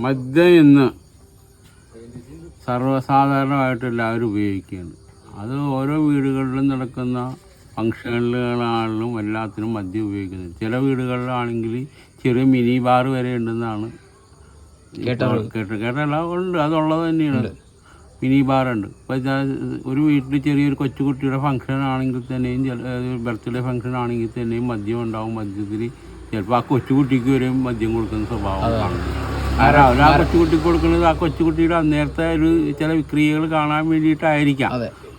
മദ്യം ഇന്ന് സർവ്വസാധാരണമായിട്ട് എല്ലാവരും ഉപയോഗിക്കുകയാണ്. അത് ഓരോ വീടുകളിലും നടക്കുന്ന ഫംഗ്ഷനുകളിലും എല്ലാത്തിനും മദ്യം ഉപയോഗിക്കുന്നത്. ചില വീടുകളിലാണെങ്കിൽ ചെറിയ മിനി ബാർ വരെ ഉണ്ടെന്നാണ് കേട്ടല്ല ഉണ്ട്, അതുള്ളത് തന്നെയാണ്. മിനി ബാറുണ്ട്. ഇപ്പോൾ ഒരു വീട്ടിൽ ചെറിയൊരു കൊച്ചുകുട്ടിയുടെ ഫംഗ്ഷൻ ആണെങ്കിൽ തന്നെയും ബർത്ത്ഡേ ഫംഗ്ഷൻ ആണെങ്കിൽ തന്നെയും മദ്യം ഉണ്ടാവും. മദ്യത്തിൽ ചിലപ്പോൾ ആ കൊച്ചുകുട്ടിക്ക് വരെയും മദ്യം കൊടുക്കുന്ന സ്വഭാവം കാണുന്നു. കാരണം ആ കൊച്ചുകുട്ടിക്ക് കൊടുക്കുന്നത് ആ കൊച്ചുകുട്ടിയുടെ അന്നേരത്തെ ഒരു ചില ക്രിയകൾ കാണാൻ വേണ്ടിയിട്ടായിരിക്കാം.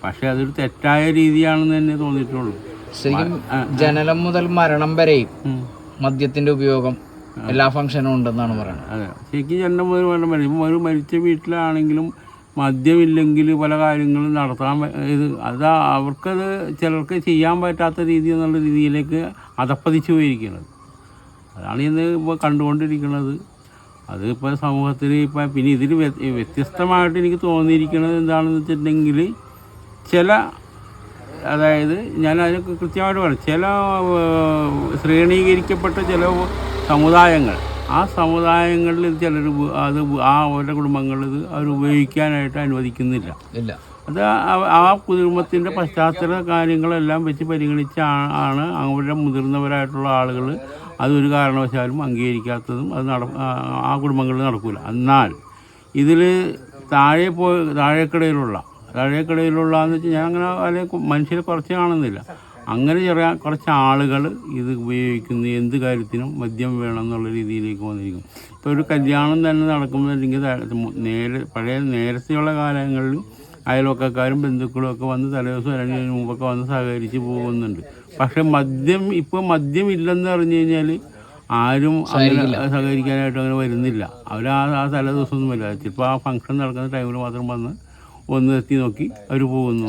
പക്ഷെ അതൊരു തെറ്റായ രീതിയാണെന്ന് തന്നെ തോന്നിയിട്ടുള്ളൂ. ശരിക്കും ജനനം മുതൽ മരണം വരെയും മദ്യത്തിന്റെ ഉപയോഗം എല്ലാ ഫംഗ്ഷനും ഉണ്ടെന്നാണ് പറയുന്നത്. അതെ, ശരിക്കും ജനനം മുതൽ മരണം വരെ ഒരു മരിച്ച വീട്ടിലാണെങ്കിലും മദ്യമില്ലെങ്കിൽ പല കാര്യങ്ങളും നടത്താൻ അത് അവർക്കത് ചിലർക്ക് ചെയ്യാൻ പറ്റാത്ത രീതി എന്നുള്ള രീതിയിലേക്ക് അതപ്പതിച്ചു പോയിരിക്കുന്നത്. അതാണ് ഇന്ന് ഇപ്പോൾ കണ്ടുകൊണ്ടിരിക്കുന്നത്. അത് ഇപ്പോൾ സമൂഹത്തിൽ ഇപ്പോൾ പിന്നെ ഇതിൽ വ്യത്യസ്തമായിട്ട് എനിക്ക് തോന്നിയിരിക്കുന്നത് എന്താണെന്ന് വെച്ചിട്ടുണ്ടെങ്കിൽ അതായത് ഞാൻ അതിനൊക്കെ കൃത്യമായിട്ട് പറയും, ചില ശ്രേണീകരിക്കപ്പെട്ട ചില സമുദായങ്ങൾ, ആ സമുദായങ്ങളിൽ ചിലർ അവരുടെ കുടുംബങ്ങളിൽ അവർ ഉപയോഗിക്കാനായിട്ട് അനുവദിക്കുന്നില്ല. അത് ആ കുടുംബത്തിൻ്റെ പശ്ചാത്തല കാര്യങ്ങളെല്ലാം വെച്ച് പരിഗണിച്ചാണ് അവരുടെ മുതിർന്നവരായിട്ടുള്ള ആളുകൾ അതൊരു കാരണവശാലും അംഗീകരിക്കാത്തതും അത് ആ കുടുംബങ്ങളിൽ നടക്കില്ല. എന്നാൽ ഇതിൽ താഴേക്കിടയിലുള്ളതെന്ന് വെച്ചാൽ ഞാൻ അങ്ങനെ അല്ലെങ്കിൽ മനുഷ്യരെ കുറച്ച് കാണുന്നില്ല. അങ്ങനെ കുറച്ച് ആളുകൾ ഇത് ഉപയോഗിക്കുന്ന എന്ത് കാര്യത്തിനും മദ്യം വേണം എന്നുള്ള രീതിയിലേക്ക് വന്നിരിക്കും. ഇപ്പോൾ ഒരു കല്യാണം തന്നെ നടക്കുമ്പോഴെങ്കിൽ നേരത്തെയുള്ള കാലങ്ങളിൽ അയൽവക്കക്കാരും ബന്ധുക്കളും ഒക്കെ വന്ന് തലേദിവസം അല്ലെങ്കിൽ അതിന് മുമ്പൊക്കെ വന്ന് സഹകരിച്ച് പോകുന്നുണ്ട്. പക്ഷെ മദ്യം ഇല്ലെന്ന് പറഞ്ഞു കഴിഞ്ഞാൽ ആരും അങ്ങനെ സഹകരിക്കാനായിട്ട് അങ്ങനെ വരുന്നില്ല. അവർ ആ തലേദിവസമൊന്നും വരില്ല. ചിലപ്പോൾ ആ ഫംഗ്ഷൻ നടക്കുന്ന ടൈമിൽ മാത്രം വന്ന് ഒന്ന് എത്തി നോക്കി അവർ പോകുന്നു.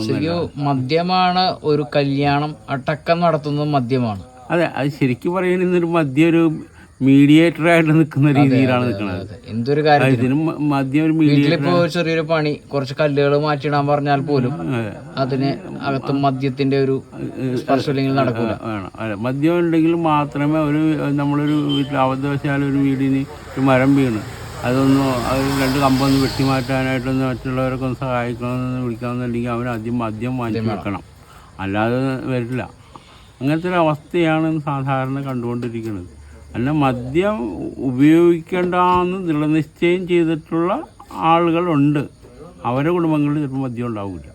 മദ്യമാണ് ഒരു കല്യാണം അടക്കം നടത്തുന്നത് മദ്യമാണ്. അതെ, അത് ശരിക്കും പറയുന്നത് ഇന്നൊരു മദ്യം ഒരു മീഡിയേറ്ററായിട്ട് നിൽക്കുന്ന രീതിയിലാണ് നിൽക്കുന്നത്. എന്തൊരു കാര്യം മദ്യം ഒരു വീട്ടിലിപ്പോ ചെറിയൊരു പണി കുറച്ച് കല്ലുകൾ മാറ്റിയിടാൻ പറഞ്ഞാൽ പോലും അതിന് അകത്തും മദ്യത്തിന്റെ ഒരു സ്പർശം നടക്കില്ല. അതെ, മദ്യം ഉണ്ടെങ്കിൽ മാത്രമേ നമ്മളൊരു വീട്ടിൽ അബദ്ധവശാലും ഒരു വീടിന് ഒരു മരം വീണ് അതൊന്ന് രണ്ട് കമ്പൊന്ന് വെട്ടിമാറ്റാനായിട്ടൊന്ന് മറ്റുള്ളവരൊക്കെ ഒന്ന് സഹായിക്കണമെന്ന് വിളിക്കണമെന്നുണ്ടെങ്കിൽ അവനാദ്യം മദ്യം മാറ്റി വെക്കണം, അല്ലാതെ വരില്ല. അങ്ങനത്തെ ഒരു അവസ്ഥയാണ് സാധാരണ കണ്ടുകൊണ്ടിരിക്കുന്നത്. അല്ല, മദ്യം ഉപയോഗിക്കേണ്ടെന്ന് ദൃഢനിശ്ചയം ചെയ്തിട്ടുള്ള ആളുകളുണ്ട്. അവരുടെ കുടുംബങ്ങളിൽ ചിലപ്പോൾ മദ്യം ഉണ്ടാവില്ല.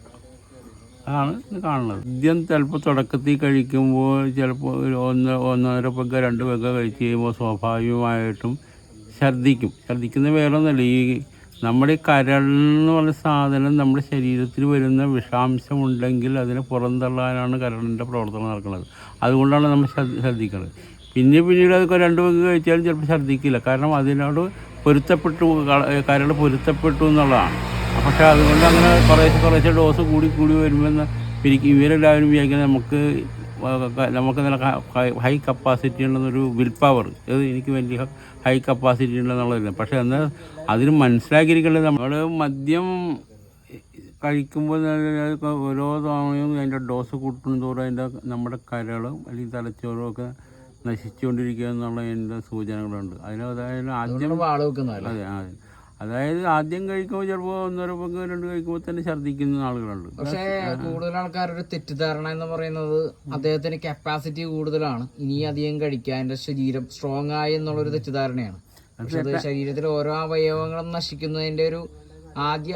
അതാണ് കാണുന്നത്. മദ്യം ചിലപ്പോൾ തുടക്കത്തിൽ കഴിക്കുമ്പോൾ ചിലപ്പോൾ ഒരു ഒന്നര പെഗ്ഗ 2 പെഗ്ഗ കഴിച്ച് കഴിയുമ്പോൾ സ്വാഭാവികമായിട്ടും ഛർദ്ദിക്കുന്ന വേറൊന്നുമല്ല, ഈ നമ്മുടെ കരളെന്ന് പറഞ്ഞ സാധനം നമ്മുടെ ശരീരത്തിൽ വരുന്ന വിഷാംശം ഉണ്ടെങ്കിൽ അതിനെ പുറന്തള്ളാനാണ് കരളിൻ്റെ പ്രവർത്തനം നടക്കുന്നത്. അതുകൊണ്ടാണ് നമ്മൾ ഛർദ്ദിക്കുന്നത്. പിന്നീട് അതൊക്കെ 2 പെഗ്ഗ കഴിച്ചാലും ചിലപ്പോൾ ഛർദ്ദിക്കില്ല. കാരണം അതിനോട് കരൾ പൊരുത്തപ്പെട്ടു എന്നുള്ളതാണ്. പക്ഷേ അതുകൊണ്ട് അങ്ങനെ കുറേശ്ശെ ഡോസ് കൂടി വരുമ്പോൾ ഇവരെല്ലാവരും വിചാരിക്കുന്നത് നമുക്ക് നല്ല ഹൈ കപ്പാസിറ്റി ഉണ്ടെന്നൊരു വിൽ പവർ, എനിക്ക് വലിയ ഹൈ കപ്പാസിറ്റി ഉണ്ടെന്നുള്ളതില്ല. പക്ഷേ എന്നാൽ അതിന് മനസ്സിലാക്കിയിരിക്കേണ്ടത് നമ്മൾ മദ്യം കഴിക്കുമ്പോൾ ഓരോ തവണയും അതിൻ്റെ ഡോസ് കൂട്ടും തോറും നമ്മുടെ കരളും അല്ലെങ്കിൽ തലച്ചോറും ഒക്കെ നശിച്ചുകൊണ്ടിരിക്കുക എന്നുള്ള എൻ്റെ സൂചനകളുണ്ട്. അതായത് ആദ്യം കഴിക്കുമ്പോൾ ചിലപ്പോൾ 1.5 പെഗ്ഗ 2 കഴിക്കുമ്പോൾ തന്നെ ഛർദ്ദിക്കുന്ന ആളുകളുണ്ട്. പക്ഷേ കൂടുതൽ ആൾക്കാരുടെ തെറ്റിദ്ധാരണ എന്ന് പറയുന്നത് അദ്ദേഹത്തിന് കപ്പാസിറ്റി കൂടുതലാണ്, ഇനി അധികം കഴിക്കാൻ എൻ്റെ ശരീരം സ്ട്രോങ് ആയി എന്നുള്ളൊരു തെറ്റിദ്ധാരണയാണ്. പക്ഷെ അത് ശരീരത്തിലെ ഓരോ അവയവങ്ങളും നശിക്കുന്നതിൻ്റെ ആദ്യ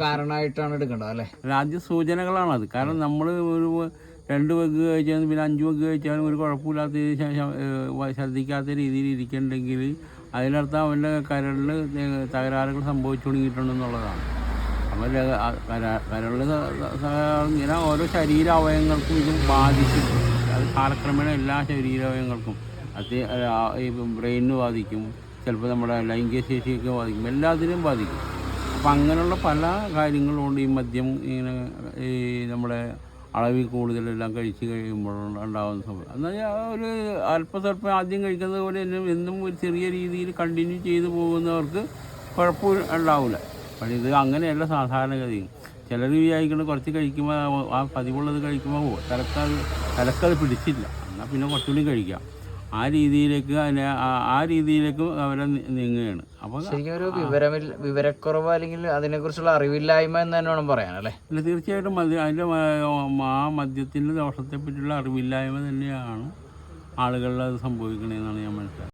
കാരണമായിട്ടാണ് എടുക്കേണ്ടത് അല്ലേ? ആദ്യ സൂചനകളാണത്. കാരണം നമ്മൾ ഒരു 2 പെഗ്ഗ കഴിച്ചാലും പിന്നെ 5 പെഗ്ഗ കഴിച്ചാലും ഒരു കുഴപ്പമില്ലാത്ത ഛർദ്ദിക്കാത്ത രീതിയിൽ ഇരിക്കുന്നുണ്ടെങ്കിൽ അതിനർത്ഥം അവൻ്റെ കരളിൽ തകരാറുകൾ സംഭവിച്ചു തുടങ്ങിയിട്ടുണ്ടെന്നുള്ളതാണ്. അപ്പോൾ കരളിൽ ഇങ്ങനെ ഓരോ ശരീരാവയവങ്ങൾക്കും ഇത് ബാധിക്കും. അത് കാലക്രമേണ എല്ലാ ശരീരാവയവങ്ങൾക്കും ഈ ബ്രെയിനിന് ബാധിക്കും, ചിലപ്പോൾ നമ്മുടെ ലൈംഗിക ശേഷിയൊക്കെ ബാധിക്കും, എല്ലാത്തിനും ബാധിക്കും. അപ്പം അങ്ങനെയുള്ള പല കാര്യങ്ങളുണ്ട് ഈ മദ്യം ഇങ്ങനെ ഈ നമ്മുടെ അളവിൽ കൂടുതലെല്ലാം കഴിച്ച് കഴിയുമ്പോഴുണ്ടാകുന്ന സംഭവം. എന്നാൽ ഒരു അല്പസ്വല്പം ആദ്യം കഴിക്കുന്നത് പോലെ എന്നും ഒരു ചെറിയ രീതിയിൽ കണ്ടിന്യൂ ചെയ്തു പോകുന്നവർക്ക് കുഴപ്പം ഉണ്ടാവില്ല. പക്ഷേ ഇത് അങ്ങനെയല്ല സാധാരണഗതിയും. ചിലർ വിചാരിക്കുന്നത് കുറച്ച് കഴിക്കുമ്പോൾ ആ പതിവുള്ളത് കഴിക്കുമ്പോൾ തലക്കത് പിടിച്ചില്ല, എന്നാൽ പിന്നെ കുറച്ചുകൂടി കഴിക്കാം. ആ രീതിയിലേക്ക് ആ രീതിയിലേക്കും അവരെ നീങ്ങുകയാണ്. അപ്പോൾ ശരിക്കും ഒരു വിവരക്കുറവ് അല്ലെങ്കിൽ അതിനെക്കുറിച്ചുള്ള അറിവില്ലായ്മ എന്ന് തന്നെ വേണം പറയാൻ അല്ലേ? അല്ല, തീർച്ചയായിട്ടും അതിൻ്റെ ആ മദ്യത്തിൻ്റെ ദോഷത്തെ പറ്റിയുള്ള അറിവില്ലായ്മ തന്നെയാണ് ആളുകളിൽ അത് സംഭവിക്കണതെന്നാണ് ഞാൻ മനസ്സിലാക്കുന്നത്.